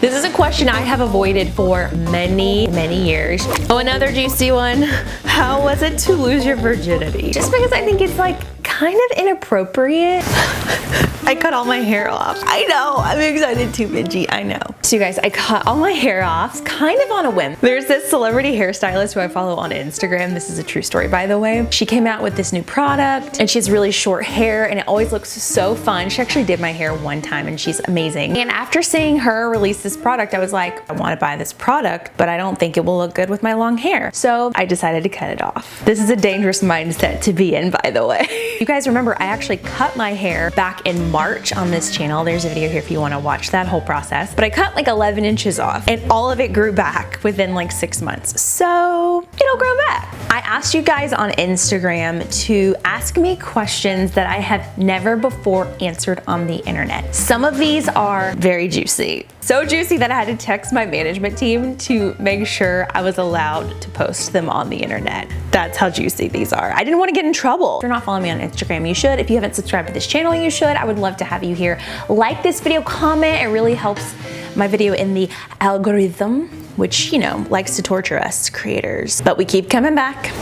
This is a question I have avoided for many, many years. Oh, another juicy one. How was it to lose your virginity? Just because I think it's like kind of inappropriate. I cut all my hair off. I know, I'm excited too, Benji, I know. So you guys, I cut all my hair off kind of on a whim. There's this celebrity hairstylist who I follow on Instagram. This is a true story, by the way. She came out with this new product and she has really short hair and it always looks so fun. She actually did my hair one time and she's amazing. And after seeing her release this product, I was like, I want to buy this product, but I don't think it will look good with my long hair. So I decided to cut it off. This is a dangerous mindset to be in, by the way. You guys remember, I actually cut my hair back in March on this channel. There's a video here if you want to watch that whole process. But I cut like 11 inches off and all of it grew back within like 6 months. So it'll grow back. I asked you guys on Instagram to ask me questions that I have never before answered on the internet. Some of these are very juicy. So juicy that I had to text my management team to make sure I was allowed to post them on the internet. That's how juicy these are. I didn't want to get in trouble. If you're not following me on Instagram, you should. If you haven't subscribed to this channel, you should. I would love to have you here. Like this video, comment. It really helps my video in the algorithm, which, you know, likes to torture us creators. But we keep coming back.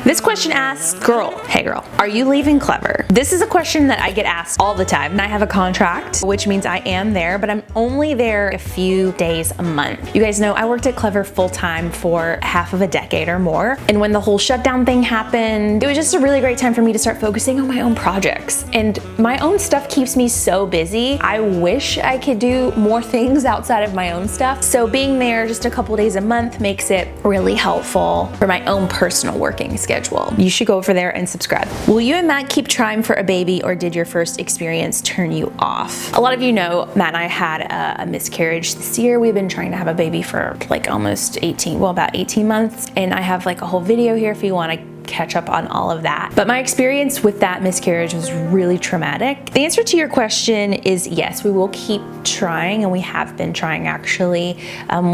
This question asks, hey girl, are you leaving Clever? This is a question that I get asked all the time. And I have a contract, which means I am there, but I'm only there a few days a month. You guys know I worked at Clever full-time for half of a decade or more. And when the whole shutdown thing happened, it was just a really great time for me to start focusing on my own projects. And my own stuff keeps me so busy. I wish I could do more things outside of my own stuff. So being there just a couple days a month makes it really helpful for my own personal working schedule. You should go over there and subscribe. Will you and Matt keep trying for a baby, or did your first experience turn you off? A lot of you know Matt and I had a miscarriage this year. We've been trying to have a baby for like almost about 18 months. And I have like a whole video here if you want to catch up on all of that. But my experience with that miscarriage was really traumatic. The answer to your question is yes, we will keep trying, and we have been trying actually.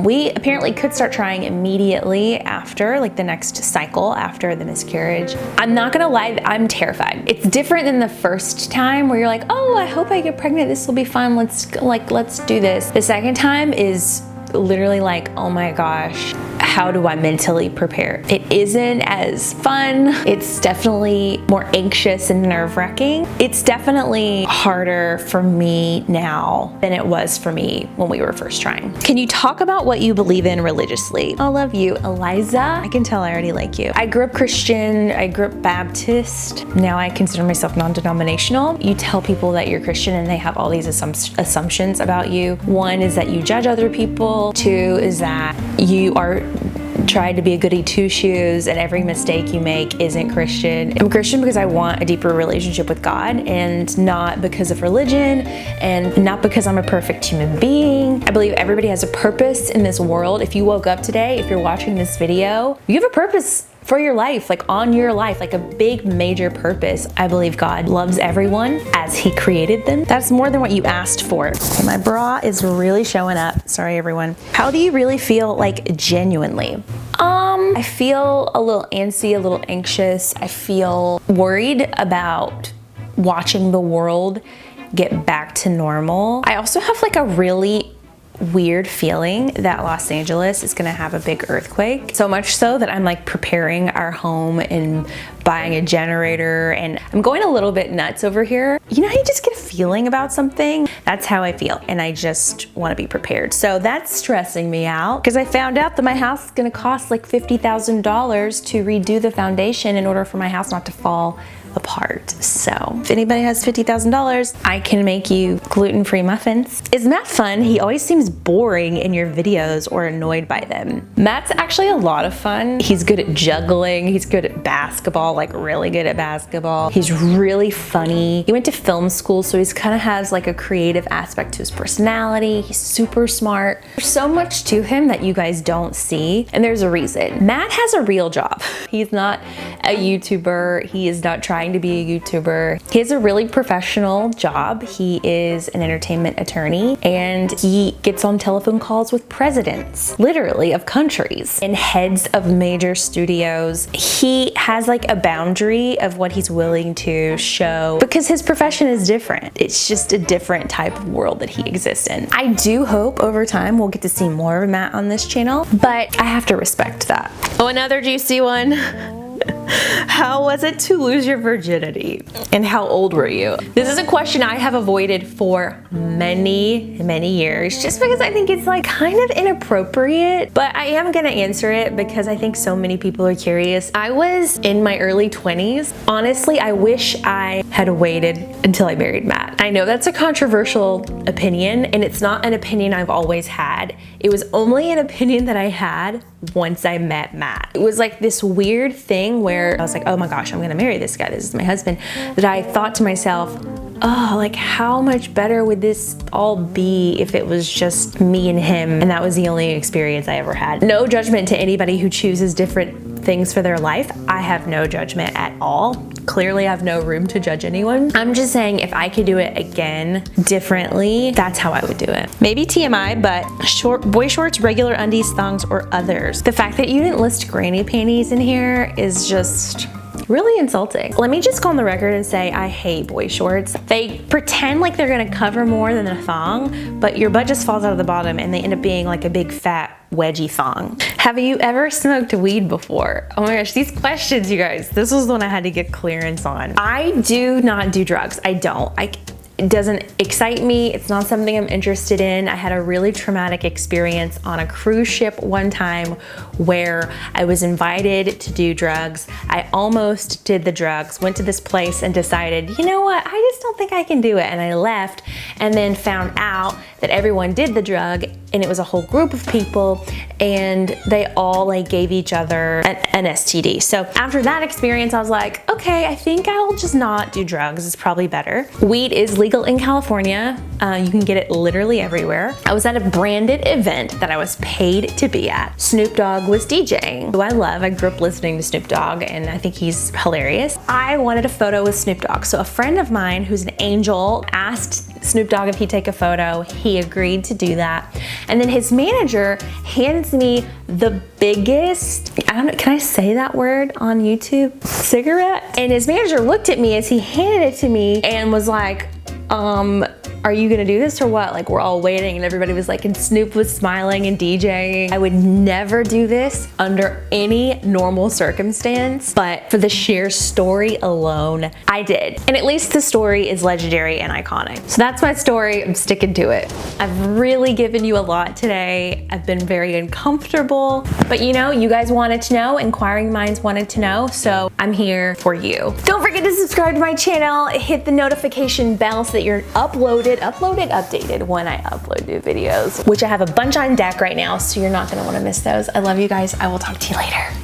We apparently could start trying immediately after, like the next cycle after the miscarriage. I'm not gonna lie, I'm terrified. It's different than the first time where you're like, oh, I hope I get pregnant, this will be fun, let's do this. The second time is literally like, oh my gosh, how do I mentally prepare? It isn't as fun. It's definitely more anxious and nerve-wracking. It's definitely harder for me now than it was for me when we were first trying. Can you talk about what you believe in religiously? I love you, Eliza. I can tell I already like you. I grew up Christian, I grew up Baptist. Now I consider myself non-denominational. You tell people that you're Christian and they have all these assumptions about you. One is that you judge other people. Two is that you are tried to be a goody two-shoes and every mistake you make isn't Christian. I'm Christian because I want a deeper relationship with God, and not because of religion, and not because I'm a perfect human being. I believe everybody has a purpose in this world. If you woke up today, if you're watching this video, you have a purpose for your life, like on your life, like a big major purpose. I believe God loves everyone as he created them. That's more than what you asked for. Okay, my bra is really showing up. Sorry, everyone. How do you really feel, like genuinely? I feel a little antsy, a little anxious. I feel worried about watching the world get back to normal. I also have like a really weird feeling that Los Angeles is gonna have a big earthquake. So much so that I'm like preparing our home and buying a generator, and I'm going a little bit nuts over here. You know how you just get a feeling about something? That's how I feel, and I just wanna be prepared. So that's stressing me out because I found out that my house is gonna cost like $50,000 to redo the foundation in order for my house not to fall apart. So if anybody has $50,000, I can make you gluten-free muffins. Is Matt fun? He always seems boring in your videos or annoyed by them. Matt's actually a lot of fun. He's good at juggling. He's good at basketball, like really good at basketball. He's really funny. He went to film school, so he's kind of has like a creative aspect to his personality. He's super smart. There's so much to him that you guys don't see, and there's a reason. Matt has a real job. He's not a YouTuber. He is not trying trying to be a YouTuber. He has a really professional job. He is an entertainment attorney and he gets on telephone calls with presidents, literally, of countries and heads of major studios. He has like a boundary of what he's willing to show because his profession is different. It's just a different type of world that he exists in. I do hope over time we'll get to see more of Matt on this channel, but I have to respect that. Oh, another juicy one. How was it to lose your virginity? And how old were you? This is a question I have avoided for many years just because I think it's like kind of inappropriate, but I am gonna answer it because I think so many people are curious. I was in my early 20s. Honestly, I wish I had waited until I married Matt. I know that's a controversial opinion and it's not an opinion I've always had. It was only an opinion that I had once I met Matt. It was like this weird thing where I was like, oh my gosh, I'm gonna marry this guy, this is my husband, that I thought to myself, oh, like how much better would this all be if it was just me and him and that was the only experience I ever had. No judgment to anybody who chooses different things for their life. I have no judgment at all. Clearly I have no room to judge anyone. I'm just saying if I could do it again differently, that's how I would do it. Maybe TMI, but boy shorts, regular undies, thongs, or others. The fact that you didn't list granny panties in here is just really insulting. Let me just go on the record and say I hate boy shorts. They pretend like they're gonna cover more than a thong, but your butt just falls out of the bottom and they end up being like a big fat wedgie thong. Have you ever smoked weed before? Oh my gosh, these questions, you guys. This was the one I had to get clearance on. I do not do drugs. I don't. It doesn't excite me. It's not something I'm interested in. I had a really traumatic experience on a cruise ship one time where I was invited to do drugs. I almost did the drugs, went to this place and decided, you know what, I just don't think I can do it. And I left and then found out that everyone did the drug and it was a whole group of people and they all like gave each other an STD. So after that experience, I was like, okay, I think I'll just not do drugs. It's probably better. Weed is legal in California. You can get it literally everywhere. I was at a branded event that I was paid to be at. Snoop Dogg was DJing, who I love. I grew up listening to Snoop Dogg and I think he's hilarious. I wanted a photo with Snoop Dogg. So a friend of mine who's an angel asked Snoop Dogg if he'd take a photo. He agreed to do that. And then his manager hands me the biggest, I don't know, can I say that word on YouTube? Cigarette? And his manager looked at me as he handed it to me and was like, are you gonna do this or what? Like, we're all waiting and everybody was like, and Snoop was smiling and DJing. I would never do this under any normal circumstance, but for the sheer story alone, I did. And at least the story is legendary and iconic. So that's my story, I'm sticking to it. I've really given you a lot today. I've been very uncomfortable, but you know, you guys wanted to know, inquiring minds wanted to know, so I'm here for you. Don't forget to subscribe to my channel, hit the notification bell so that you're updated when I upload new videos, which I have a bunch on deck right now, so you're not gonna wanna miss those. I love you guys. I will talk to you later.